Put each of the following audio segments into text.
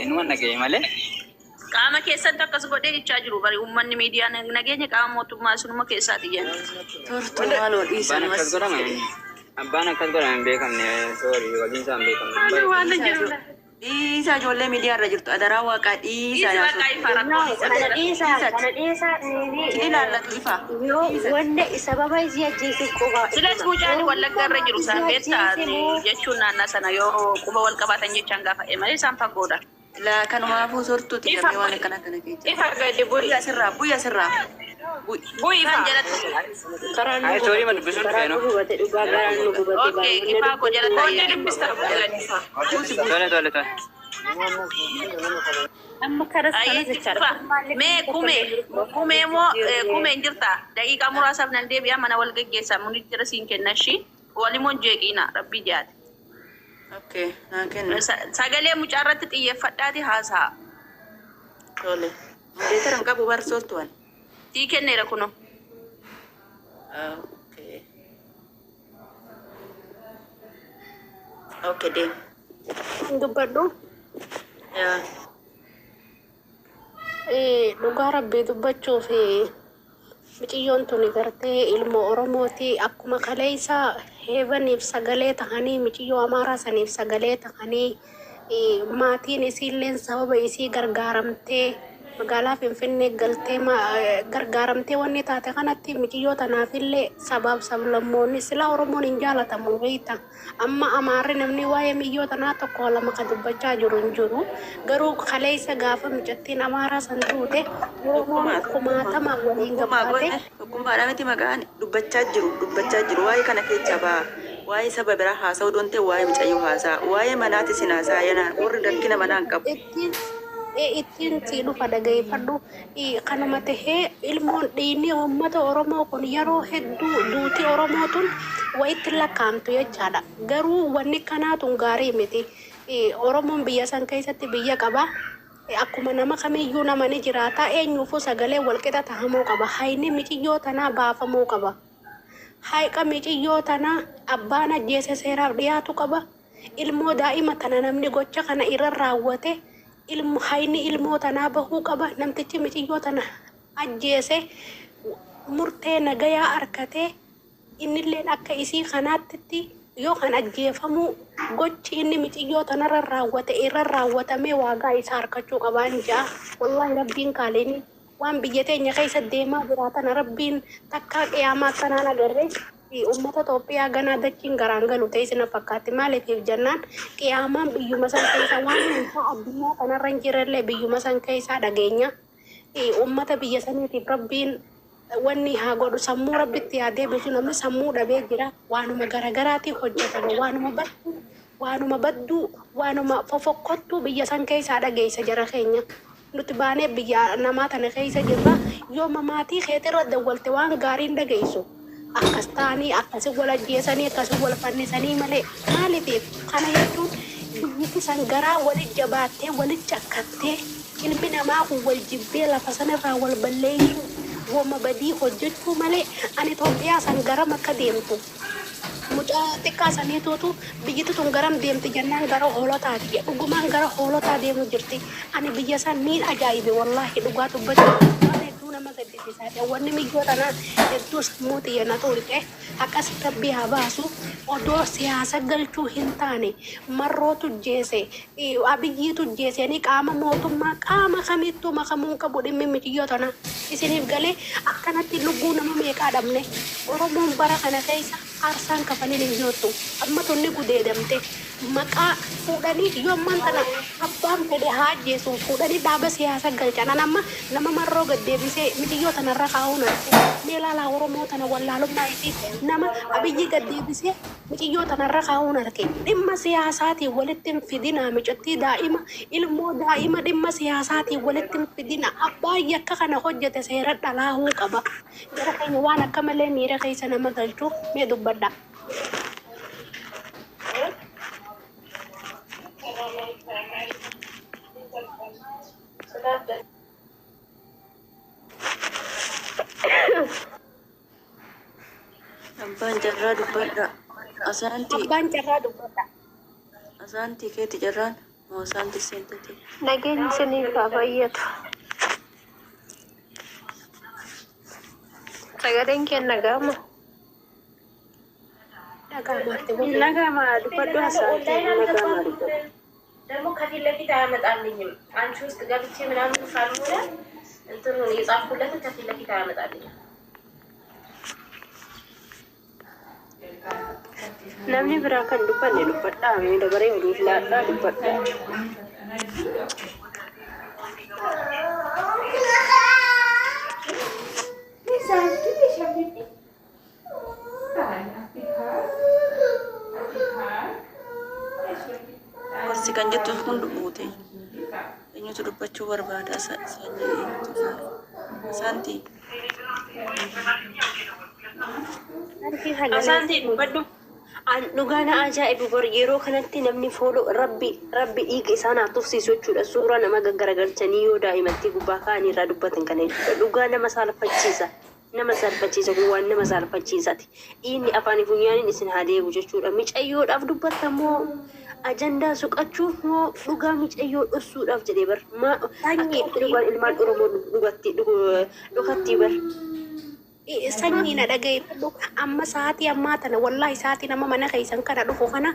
Inuman nagee malee. Qaama keessatti akkas godhee jechaa jiru bari uummanni miidiyaan nageenya qaama mootummaa sunuma keessaati jedhan. Tortuu maaloo dhiisan Abbaan akkas godhame hin beekamne soorii waliin isaa hin beekamne. Dhiisa ijoollee miidiyaa irra jirtu adaraa waaqaa dhiisa. Ilaallatu ifa. Wanne sababa isii ajjeese quba. Silas mucaan wallagga irra jiru isaan beektaa jechuun naannaa sana yoo quba wal qabatan jechaan gaafa malee isaan fagoodha. La kanumaafuu sortuuti jedhamee waan akkana kana keessa. Ifa gadi buyya sirraa. Bu'i kan jalatti. Ay soorii ma dubbisuun dhufeenu. Okay, ifa ko jalatti. Hojii dubbista bu'uura. Tole. Amma karas kana jechaadha. Mee kumee moo kumeen jirta. Daqiiqaa muraasaaf nan deebi'a mana wal gaggeessaa muni jira siin kennashi. Walimoon jeeqiina rabbii jaati. Okay, naa kenna. Sagalee mucaa irratti xiyyeeffadhaati haasa'a. Tole. Deetaran qabu barsoortuwan. Tii kenneera kuno. Okay. Okay, deem. Dubbadhu. Yaa. Dhugaa rabbii dubbachuuf miciyyoon tuni gartee ilma Oromooti akkuma kaleessa heebaniif sagalee tahanii miciyyoo Amaaraa saniif sagalee tahanii maatiin isiilleen sababa isii gargaaramtee magaalaa Finfinnee galtee gargaaramtee wanni taate kanatti miciyyoo tanaafillee sablammoonni sila Oromoon hin jaalatamu beekta. Amma Amaarri namni waa'ee miyyoo tanaa tokko lama ka dubbachaa jiru hin jiru. Garuu kaleessa gaafa micattiin Amaaraa san tuute Oromoon kumaatama waliin gabbaate. Kumbaadhaa miti maqaan dubbachaa jiru waa'ee kana keessa ba'a. Waa'ee saba biraa haasa'uu doonte waa'ee micayyoo haasa'a. Waa'ee manaati sin haasa'a yanaan warri rakkina manaan qabu. Ittiin si dhufa dhaggeeffadhu kanuma tahee ilmoon dhiinni uummata Oromoo kun yeroo hedduu duuti Oromoo tun wayitti lakkaa'amtu jechaadha. Garuu wanni kanaatun gaarii miti. Oromoon biyya san keessatti biyya qaba. Akkuma nama kamiyyuu nama ni jiraata. Eenyuufuu sagalee walqixa tahamuu qaba. Hayni miiciyyoo tanaa baafamuu qaba. Hayqa miiciyyoo tanaa abbaan ajjeese seeraaf dhiyaatu qaba. Ilmoo daa'ima tana namni gocha kana irra raawwate. Hayni ilmoo tanaa bahuu qaba. Namtichi miiciyyoo tana ajjeese murtee nagayaa arkatee innilleen akka isii kanaatti yoo kan ajjeefamu gochi inni miiciyyoo tanarra raawwate irra raawwatamee waagaa isaa arkachuu qabaan ja'a. Wallahi rabbiin kaaleeni waan biyya teenya keessa deemaa jiraatan rabbiin takkaa qiyaamaa kanaan agarree ummata Itoophiyaa ganaa dachiin garaan galu ta'e sina fakkaatti maaliif jennaan qiyaamaan biyyuma san keessa waan hundaa addunyaa kanarra hin jirrellee biyyuma san keessaa dhageenya ummata biyya saniitiif rabbiin wanni haa godhu sammuu rabbitti yaadee bisu namni sammuu dhabee jira waanuma garagaraatiif hojjetame waanuma badduu waanuma fofokkottuu biyya san keessaa dhageessa jara keenya nuti baanee biyya namaa tana keessa jirra yoo mamaatii keetirra dawwalte waan gaariin dhageessu. Akkas taanii akkasi wal ajjeesanii akkasi wal fannisanii malee maaliif kana jechuun biyyatti san garaa walitti jabaattee walitti cakkattee ilmi namaa kun wal jibbee lafa sanarraa wal balleessuu wama badii hojjechuu malee ani Itoophiyaa san garam akka deemtu mucaa xiqqaa saniituutu biyyatti tun garam deemti jennaan gara hoolotaati dhugumaan gara hoolotaa deemu jirti ani biyya san niin ajaa'ibe wallaahi dhugaa dubbachuu nama gaddisiisaadha wanni miyyoo tanaa hedduu sammuu xiyyeena tuulte akkas rabbii haa baasu odoo siyaasa galchuu hin taane marroo tujjeese abiyyi tujjeesanii qaama mootummaa qaama kamittuu makamuun qabu dhimmi miyyoo tanaa isiniif galee akkanatti lubbuu nama meeqaa dhabne Oromoon bara kana keessa aarsaan kafaniin hin jirtu amma tunni gudeedamte maqaa fuudhanii yoo ammaan tana abbaan fedhe haa ajjeesu fuudhanii dhaaba siyaasa galchan nama marroo gaddeebisee miyyoo tanarra kaa'uun mee ilaalaa Oromoo tana wallaalummaa isii nama abiyyi gaddeebisee miyyoo tanarra kaa'uun arge dhimma siyaasaatiin walitti hin fidina micattii daa'ima ilmoo daa'ima dhimma siyaasaatiin walitti hin fidina abbaan yakka kana hojjete seera dhalaahuu qaba jara keenya waan akka malee miira keessa nama galchuu mee dubbadha. Abbaan jarraa dubbadha. Asaantii. Abbaan jarraa dubbadha. Asaantii keeti jarraan Santi sentiti. Nageen siniif haa fayyatu. Sagaleen kee nagama. Nagama dubbadhu haasa'aati. Nagama dubbadhu. ደግሞ ከፊት ለፊት አያመጣልኝም። አንቺ ውስጥ ገብቼ ምናምን ካልሆነ እንትኑ የጻፍኩለትን ከፊት ለፊት አያመጣልኝም። Namni biraa kan dubbanne dubbadhaa. Mee dabaree waliif laadhaa dubbadhaa. Warsi kan jettu kun dubbute. Eenyutu dubbachuu barbaada Santi. Asaantii dubbadhu. Dhugaana ajaa'ibu bor yeroo kanatti namni fooloo rabbi dhiiga isaa naaf tufsiisu jechuudha. Suuraa nama gaggaragalchanii yoo daa'imatti gubbaa ka'anii irraa dubbatan kana jechuudha. Dhugaa nama saalfachiisa. Nama saalfachiisa kun waan nama saalfachiisaati. Dhiinni afaanii funyaaniin isin haa deebu jechuudha. Micayyoodhaaf dubbatta moo ajandaa suqachuuf moo dhugaa micayyoo dhoksuudhaaf jedhee bar. Dhugaan ilmaan Oromoo dhugatti bar. Sanyii na dhaggeeffadhu amma sa'aatii ammaa tana wallaahi sa'aatii nama mana keessan kana dhufu kana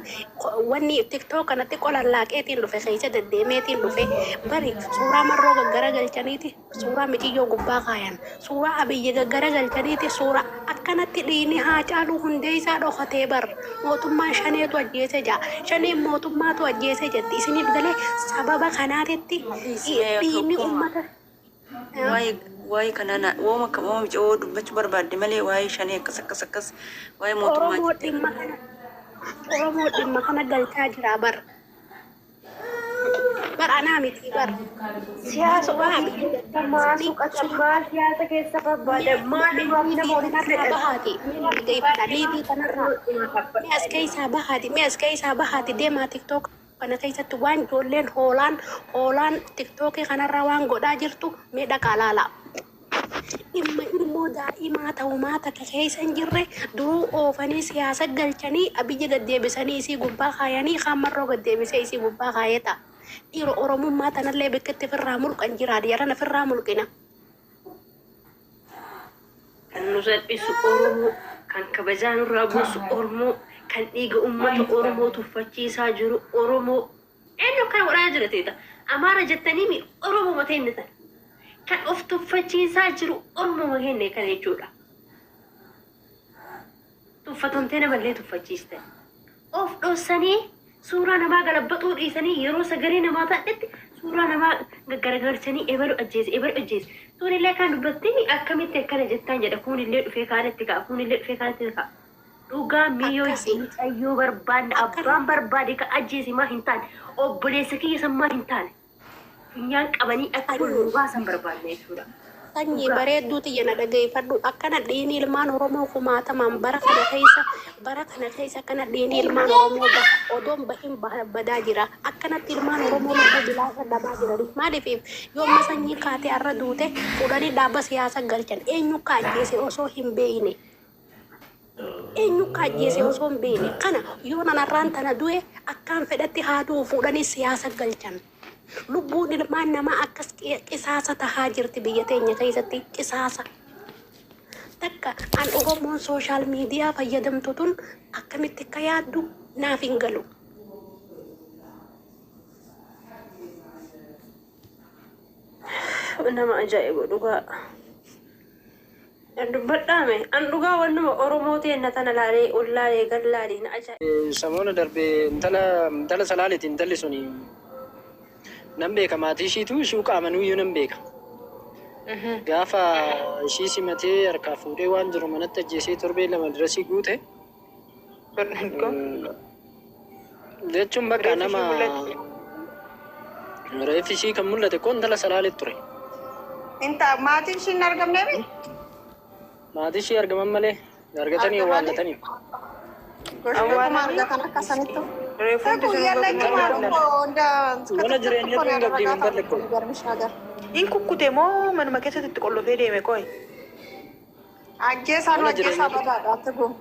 wanni tiktok kanatti qolallaaqeetiin dhufe keessa deddeemeetiin dhufe bari suuraa marroo gaggara galchaniiti suuraa mijiyyoo gubbaa kaayan suuraa abiyyi gaggara galchaniiti suuraa akkanatti dhiini haa caalu hundee isaa dhokatee bar mootummaan shaneetu ajjeese jaa shaneen mootummaatu ajjeese jetti isiniif galee sababa kanaatitti dhiini ummata. Waa'ee kanana wooma miicoo dubbachuu barbaadde malee waa'ee shanii akkas waa'ee mootummaa Oromoo dhimma kana galchaa jira bar anaa miti bar Siyaasa siyaasa keessa barbaada. Maal bahaati liibii kanarraa mee as keessaa bahaati deemaa tiktok kana keessatti waan ijoolleen hoolaan tiktokii kanarraa waan godhaa jirtu mee dhaqaa laalaa. Dhimma ilmoo daa'imaa ta'umaa takka keessa hin jirre duruu oofanii siyaasa galchanii abiyyi gaddeebisanii isii gubbaa kaayanii hammarroo gaddeebisee isii gubbaa kaayeta. Dhiira Oromummaa tanallee bakkeetti firraa mulqan jira dhiirana firraa mulqina. kan nu salphisu Oromoo, kan kabajaa nurraa buusu Oromoo, kan dhiiga uummata Oromoo tuffachiisaa jiru Oromoo. Eenyu kan godhaa jira teeta? Amaara jettanii Oromoo mateen ni ta'a. Kan of tuffachiisaa jiru Oromoo mateen kan jechuudha. Tuffatamtee namallee tuffachiistan. Of dhoosanii suuraa namaa galabbaxuu dhiisanii yeroo sagalee namaa taa'etti suuraa namaa gaggaragalchanii ebalu ajjeese. Tuunillee kan dubbattini akkamitti akkana jettaan jedha kunillee dhufee kaanitti ka'a. Dhugaa miyyoo micayyoo barbaadne abbaan barbaade ka ajjeese maa hin taane obboleessa kiyya sammaa hin taane funyaan qabanii akka dhugaa baasan barbaadne jechuudha. Sanyii bareedduu xiyya na dhaggeeffadhu akkana dhiini ilmaan Oromoo kumaatamaan bara kana keessa akkana dhiini ilmaan Oromoo odoon bahin badaa jira akkanatti ilmaan Oromoo lubbuu bilaasa dhabaa jirani maaliif yoomma sanyii kaatee arra duute fudhanii dhaaba siyaasa galchan eenyu kaajjeese osoo hin beeyne. Kana yoo nanarraan tana du'e akkaan fedhatti haaduu fuudhanii siyaasa galchan. Lubbuun ilmaan namaa akkas qisaasa tahaa jirti biyya teenya keessatti qisaasa. Takka an Oromoon sooshaal miidiyaa fayyadamtu tun akkamitti akka yaaddu naaf hin galu. Nama ajaa'ibu dhugaa. Dubbadhaame an dhugaa wannuma Oromoo ta'e tana laalee ollaalee gallaalee na ajaa'ibu. Samoona darbee intala salaaleeti intalli suni nan beeka maatii ishiitu ishuu qaamanuyyuu nan beeka. Gaafa ishii simatee harkaa fuudhee waan jiru manatti ajjeesee torbee lama dirasii guute. Jechuun bakka nama reeffi ishii kan mul'ate kun intala salaaleetti ture. Maatiin ishii hin argamneemi? Maatii ishii argaman malee argatanii awwaallatanii. Akkuma argatan akkasanitti. Mana jireenyaa tun gabdii hin balleekku. In kukkute moo manuma keessatti itti qollofee deeme qoy? Ajjeesaan ajjeesaa badaadhaatti gun.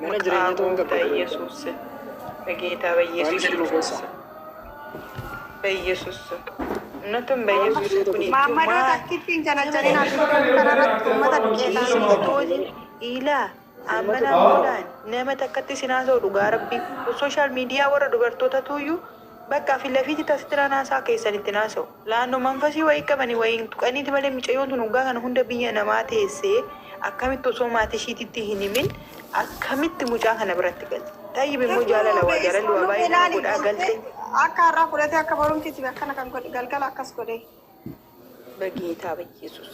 Mana jireenyaa tun gabdii. Yesuus. Begeetaa Yesuus. በኢየሱስ እውነትም በኢየሱስ ኩኒ ማማዶ ታክቲን ጀነጀሪና ከናራት ኡመታ ዱቄታ ኢላ አመና ሙላን ነመ ተከቲ ሲናሰው ዱጋ ረቢ ሶሻል ሚዲያ ወረ ዱበርቶታ ቱዩ በቃ ፊት ለፊት ተስትራናሳ ከሰን ትናሰው ላኑ መንፈሲ ወይ ከበኒ ወይ ቱቀኒት በለ ሚጨዮን ቱኑጋ ከነ ሁንደ ብየ ነማቴሴ አከሚት ሶማቴ ሺቲቲ ሂኒምን አከሚት ሙጫ ከነብረት ገል ታይብ ሙጃላ ለዋጀረል ወባይ ጉዳ ገልጤ አካራ ሁለቴ አከበሩን ኪቲ በከነ ከን ገልገል አከስ ጎዴ በጌታ በኢየሱስ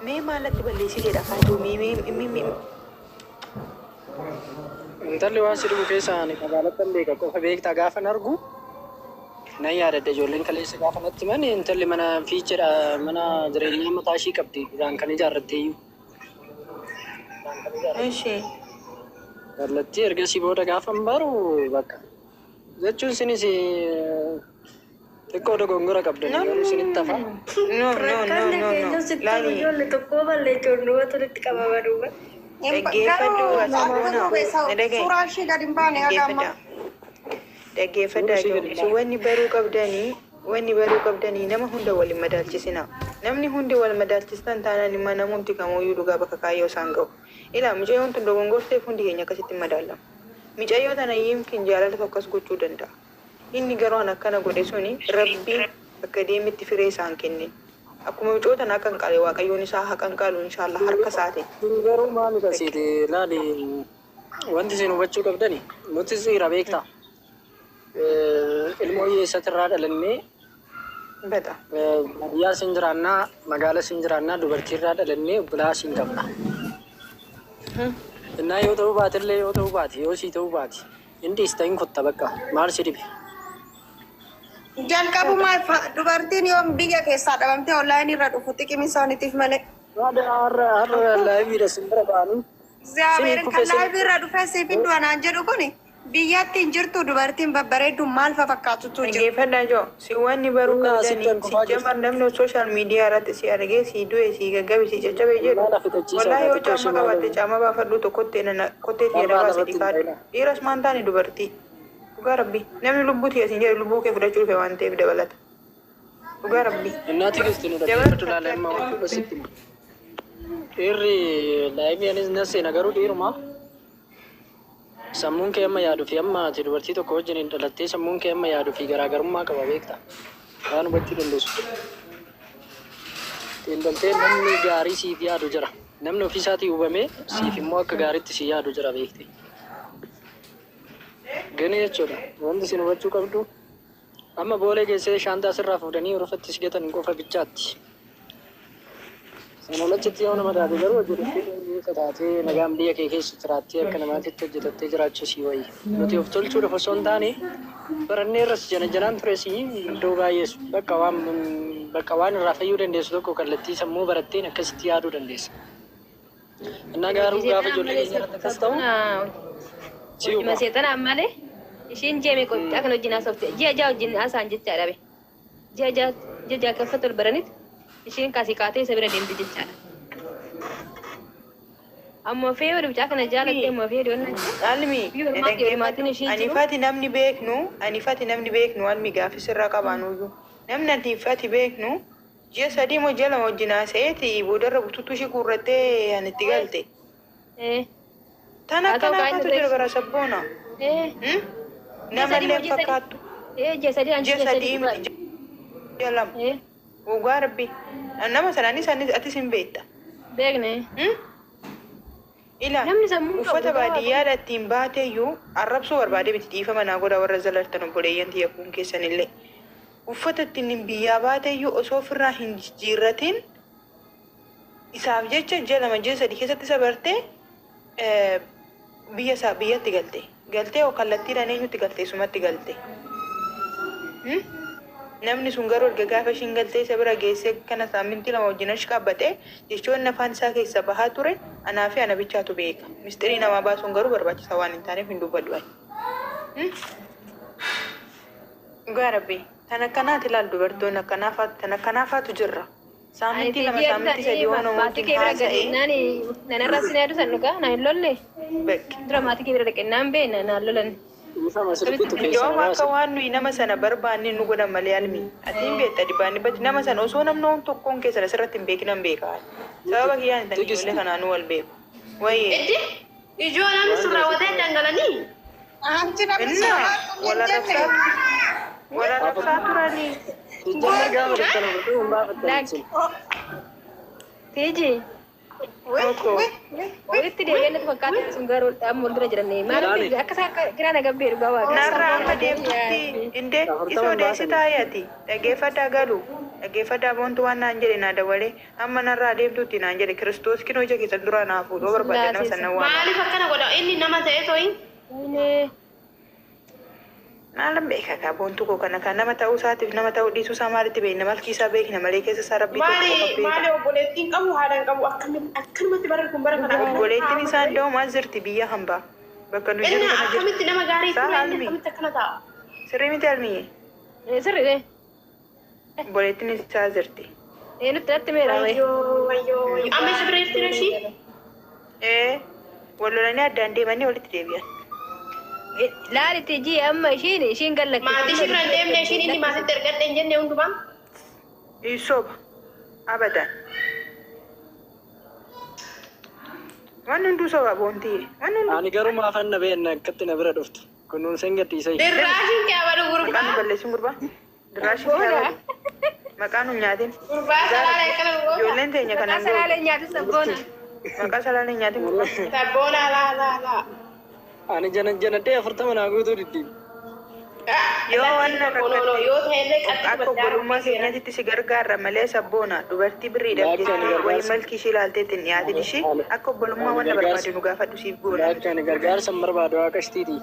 ሜ ማለት በለሲ ደዳፋቱ ሚ intalli waan si dhugu keessaan magaalatti beeka qofa beektaa gaafa nargu nan yaadadha ijoolleen kaleessa gaafa natti himan intalli mana fiichedha mana jireenyaa mataa ishii qabdi duraan kan ijaarratteeyyuu. እሺ Kallattii ergasii booda gaafa hin baru bakka jechuun sinis xiqqoo dogongora qabdan garuu isinitti hafa. no laali tokko balleechuun nuwwatu nutti qabama duuba. dhaggeeffadhu asirroona suuraan ishee gadi hin baane hagamma dhaggeeffadhaa wanni baruu qabdanii nama hunda waliin madaalchisina namni hundi wal madaalchistan taanaan immoo namumti kamuyyuu dhugaa bakka kaayyoo isaan ga'u ilaa mucayyoon tun dogongorteef hundi keenya akkasitti madaalama mucayyoo tana yimkin jaalala tokkos gochuu danda'a inni garuu an akkana godhe suni rabbiin akka deemitti firee isaan kennin akkuma mucootan akka hin qaale waaqayyoon isaa haqa hin qaalu inshaallah harka isaati Garuu maali kasiiti laali wanti isin hubachuu qabdani nuti siira beektaa ilmoo hiyyeessatirraa dhalannee beta baadiyyaa sin jiraannaa magaala sin jiraannaa dubartiirraa dhalannee obbolaa sin qabna. Innaa yoo ta'uu baatillee yoo ta'uu baati yoo sii ta'uu baati inni istayin kotta bakka maal si dhibe. jalqabumaa dubartiin yoom biyya keessaa dhabamtee onlaayinii irra dhufu xiqqimi isaaniitiif malee. Har'a laayiviidha sin bira ba'anii. Zaabeerin kan laayivii irra dhufee siif hin du'anaan jedhu kuni biyyatti hin jirtu dubartiin babbareedduun maal fa fakkaatutu jiru. dhaggeeffadhaa joo si wanni baruu qabdanii si jamar namni sooshaal miidiyaa irratti si argee si du'e si gaggabe si caccabe jedhu wallaahi yoo caama qabatte caama baafadhu kottee tiyyada baase dhikaadhu dhiiras maan taane dubartii dhugaa rabbi namni lubbuu tiyya siin jedhe lubbuu kee fudhachuu dhufe waan ta'eef dabalata dhugaa rabbi Innaatii keessatti nu dhaggeeffatu laala immoo wanti basitti dhiirri laayivii anis naseena garuu dhiirumaa sammuun kee amma yaaduu fi amma ati dubartii tokko wajjin hin dhalattee sammuun kee amma yaaduu fi garaagarummaa qaba beekta waan hubachuu dandeessu. Xiinxaltee namni gaarii siif yaadu jira namni ofii isaatii hubamee siif immoo akka gaariitti si yaadu jira beekte. Gani jechuudha wanti isin hubachuu qabdu amma boolee geessee shaantaa sirraa fuudhanii orofatti si gatan qofa bichaatti. Sanalachitti yoo nama taate garuu hojjettee taatee nagaan biyya kee keessa jiraattee akka namaatitti hojjetattee jiraachuu sii wayyi. Nuti of tolchuudhaaf osoo hin taane barannee irras janaan ture sii iddoo baay'eessu bakka waan irraa fayyuu dandeessu tokko kallattii sammuu baratteen akkasitti yaaduu dandeessa. Innaa garuu gaafa ijoollee keenya irratti akkas ta'u si Dhuma seexana ammalee ishiin jeemee qophii akka wajjin haasofte ji'a ja'a wajjin haasaan jecha dhabe. Ji'a ja'a kaffatu ol baranitti ishiin kaasii kaatee isa bira deemte jechaadha. Ammoo fe'ee dubcaa kana jaalattee ammoo fe'ee doonaa Almi anifati namni beeknu almi gaafis irraa qabaanuyyuu namni anifati beeknu ji'a sadii moo ji'a lama wajjin haasa'eeti boodarra bututu ishii guurrattee an itti galte. Tana kanaafatu jira bara sabboona. Namallee fakkaattu. ji'a sadii miti ji'a lama. Dhugaa rabbi nama sanaanis atis hin beekta. beekne. Ila uffata baadiyyaadha ittiin baateeyyuu arrabsuu barbaade biti dhiifama naa godha warra zalartan obboleeyyan tiyya kun keessanillee. Uffata ittiin biyyaa baateeyyuu osoo ofirraa hin jijjiirratin isaaf jecha ji'a lama ji'a sadii keessatti isa bartee biyyatti galte. Galtee oo kallattiidhaan eenyutti galte sumatti galte. Namni sun garuu erga gaafa ishiin galtee isa bira geessee kana saamintii lama wajjin achi qabatee jechoonni afaan isaa keessa bahaa ture anaa fi ana bichaatu beeka. Mistirii namaa baasuun garuu barbaachisaa waan hin taaneef hin dubbadhu. Dhugaa rabbi tan akkanaati ilaal dubartoonni akkanaafaatu jirra. Saamintii lama saamintii sadii waan uumatiin haasa'ee. Nanarra sinaa dhusan dhugaa na hin lolle. Bakki. Dura maatii kee bira dhaqee naan bee naan lolan. Yoo akka waan nuyi nama sana barbaanne nu godhan malee almi. Atiin beekta dibaanni bati nama sana osoo namni tokkoon keessa asirratti hin beekinan beekaa. Sababa kiyyaan ittiin ijoollee kanaan nu wal beeku. Wayyee. Ijoo namni sun raawwatee dhangalanii. Inna wala rabsaa turanii. Teji. Walitti deebiin fakkaatu sun garuu amma dura jiranii maaliif akka kiraa naga beeru gabaa narraa amma deemtutti indee isoo deessitaa yaati dhaggeeffadhaa galu dhaggeeffadhaa boontu waan naan jedhe naa dabalee amma narraa deemtutti naan jedhe kiristoos kinoo ija keessa duraa naa fuudhoo barbaade nama sannan waan maaliif akkana godha inni nama ta'e tooyi maalan beeka kaa boontu koo kana kan nama ta'uu isaatiif nama ta'uu dhiisuu isaa maalitti beekna malkii isaa beekna malee keessa isaa rabbii tokko maali obboleettiin qabu haadhaan qabu akkanumatti bara kun bara kana obboleettiin isaa iddoo maal jirti biyya hambaa bakka nu jedhu kana jirti akkamitti nama gaarii akkamitti akkana ta'a sirrii miti almiyye sirrii obboleettiin isaa jirti nutti natti meera amma isa bireetti nashii wallolanii addaan deemanii walitti deebi'an. Laali tiji amma ishiin gallatti. Maatii ishii biraan deemne ishiin inni maasitti ergadhe hin jenne hundumaa. Isoba abadan. Waan hunduu soba boontii. Ani garuu maafan na beekna akkatti na bira dhuftu. Kunuun sen gadhiisa. Dirraashin kee abadu gurbaa. Maqaan balleessuun gurbaa. Dirraashin kee abadu. Maqaan hun nyaatin. Gurbaa salaalee kana gurbaa. Ijoolleen teenya kanaan ga'u. Salaalee nyaatin sabboona. Maqaa salaalee nyaatin gurbaa. Sabboona laa. Ani janadhee 40 naa guutuu diddi. Yoo waan akka obbolummaa keenyatti si gargaarra malee sabboona dubartii birriidhaaf jechuudha wayii malki ishii ilaalteetti hin dhiyaatin ishii akka obbolummaa waan barbaade nu gaafadhu siif goona. Akka ani gargaarsa hin barbaadu waaqa ishtiiti.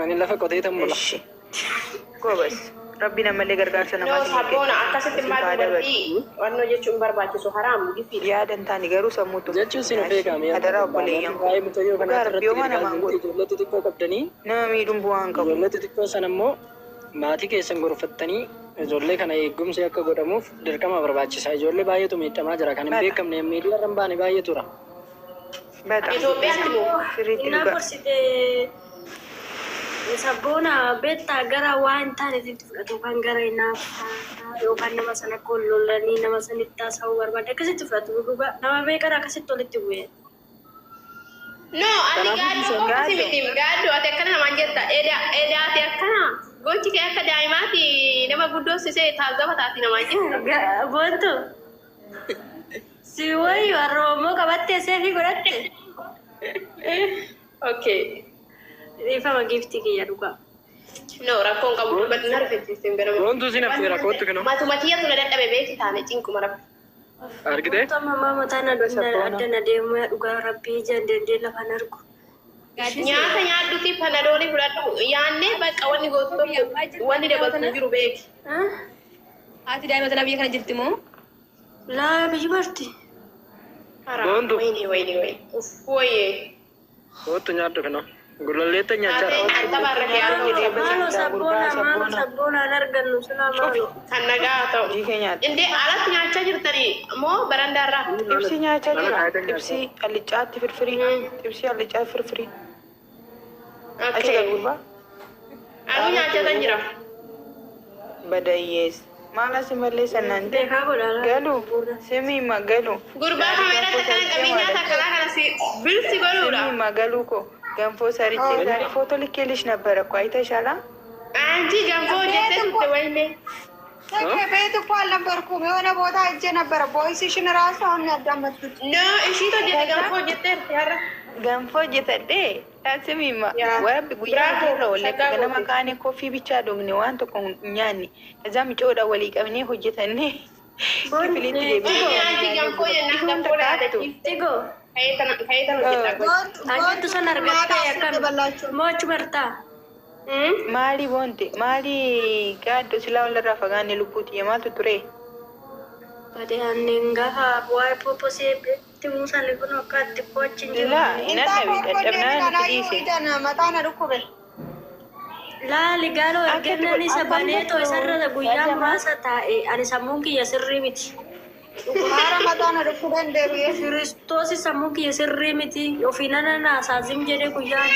Ani lafa qotee tan mula. Goobas rabbi namallee gargaarsa namaa si sabboona akkasitti maal dubartii wannoo jechuun barbaachisu haraam gifi. Yaadan taani garuu sammuutu. Jechuun sin beekame. Hadaraa obboleeyyan. Waa'ee mucayyoo kanaa irratti Yoo namaan godhu. ijoollee xixiqqoo qabdanii. Nama miidhuun bu'aan qabu. Ijoollee xixiqqoo sana immoo maatii keessan gorfattanii ijoollee kana eegumsi akka godhamuuf dirqama barbaachisa. Ijoollee baay'eetu miidhamaa jira. Kan hin beekamne miidhuu irra hin baane baay'ee tura. Itoophiyaatti moo Sirriitti dhugaa. Sabboona beektaa gara waan taanetti fudhatu kan gara inaaf yookaan nama sana kollolanii nama sanitti haasa'uu barbaade akkasitti fudhatu dhugaa nama beekan akkasitti walitti bu'ee. No, ani gaaddu ati akkana namaan jetta edaa ati akkana gochi kee akka daa'imaati nama guddoosisee taazaba taati namaan jetta. Boontu si wayi warra Oromoo qabattee seefii godhatte. Okay. Ifama gifti kiyya dhugaa. No, rakkoon qabu dubbatti na rifechiisee gara mana. Wantu sin affeera kootu kana. Matumatiya tula dadhabe beekti taane cinkuma rabbi. Argitee? Mama mataan adda na deemu dhugaa rabbii ijaan dandee lafaan argu. Nyaata nyaadduuti panadoolii fudhadhu yaannee bakka wanni gootu tokko wanni dabalatu jiru beeki. Haati daa'ima tana biyya kana jirti moo? Laa biyyi barti. Boontu. Wayini. Uffooyee. Kootu nyaaddu kana. Gullalleetta nyaachaa Maalo sabboona argannu sila maalo. Kan nagaa ta'u. Indee alatti nyaachaa jirtanii moo barandaarraa? Ibsi nyaachaa jira. Ibsi allicaatti firfirii. Ibsi allicaatti firfirii. Achi galuurbaa. Anu nyaachaa jira. Badayyees. Maala si malee sanaan galu simi magalu. Gurbaa kameera takkaan qabii nyaata akkanaa kana si bilsi godhuudha. Simi magalu ko ganfoo sarichee sari footoo likkeelish nabbara ko ayita ishaala. Anji ganfoo jettee turte wayne. ቤት እኮ አልነበርኩም የሆነ ቦታ ሄጄ ነበረ ቦይስሽን ራሱ አሁን ያዳመጥኩት No, ishii tojjete ganfoo jettee yarra. Ganfoo jetadhee taasimiima warabbi guyyaa irra oolle ganama kaane koffii bichaa dhugne waan tokko nyaanni kazaa micoodha walii qabnee hojjetannee kifilitti deebi'ee Anji ganfoo jennaan ganfoo dhaadhachiifte go. Kayetan hojjeta. Anjittu san argattee akkam moochu martaa. maali boonte maali gaaddo silaa walirraa fagaanne lubbuuti maaltu ture Bade annen gafa waa'ee poposee timuusan kun akka itti kochiin jiru. silaa hin adhabe dadhabnaan itti dhiise መጣነ ዱኩበ Laali gaaloo ergennaan isa baneetoo isarra guyyaa muraasa taa'e ani sammuun kiyya sirrii miti. ማረ መጣነ ዱኩበ እንደቢየ Kiristoos sammuun kiyya sirrii miti ofiin ananaa saazim jedhee guyyaa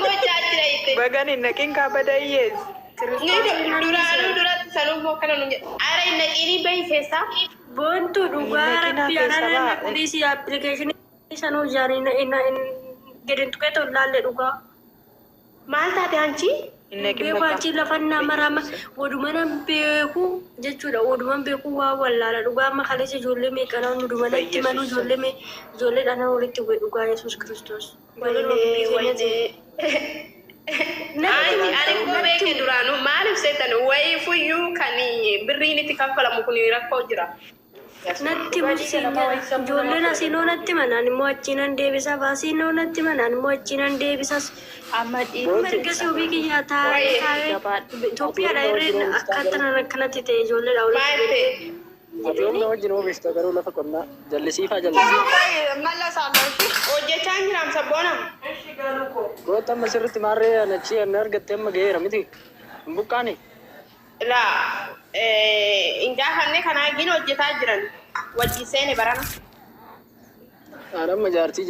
Gochaa jira itti. Bagan hin naqin kaabadayyees. Duraanuu duratti sanuu kana nu jedhu. Ara hin naqinii bahi keessaa. Bontu dhugaa rabbi anana polisi application sanuu jaarina gedin tuqee tollaalle dhugaa. Maal taate anchi? Hin naqin Beeku achi lafannaa marama wadumanan beeku jechuudha waduman beeku waa wallaala dhugaa amma kaleessa ijoollee meeqanaa wadumanatti manuu ijoollee dhana walitti bu'e dhugaa Yesuus Kiristoos. Ani kuma beeke duraanuu maaliif seetan wayii fuyyuu kan birriin itti kaffalamu kun rakkoo jira. Natti bulsiinya ijoolleen asiinoo natti manaan immoo achiinan deebisa baasiinoo natti manaan immoo achiinan deebisas mirga suubii kiyyaa taa'ee Itoophiyaadha irreen akkanatti ta'e ijoolleedha walitti Ajoomna wajjin oomishta garuu lafa qonnaa jallisiifaa jallisiifaa. Hojjechaa hin jiran sabboonam. Goota amma sirriitti maarree anachi anna argattee amma ga'eera miti. Hin buqqaane. Laa ingaa kanneen kanaa gina hojjetaa jiran wajji seene barana. Haadhamma jaartii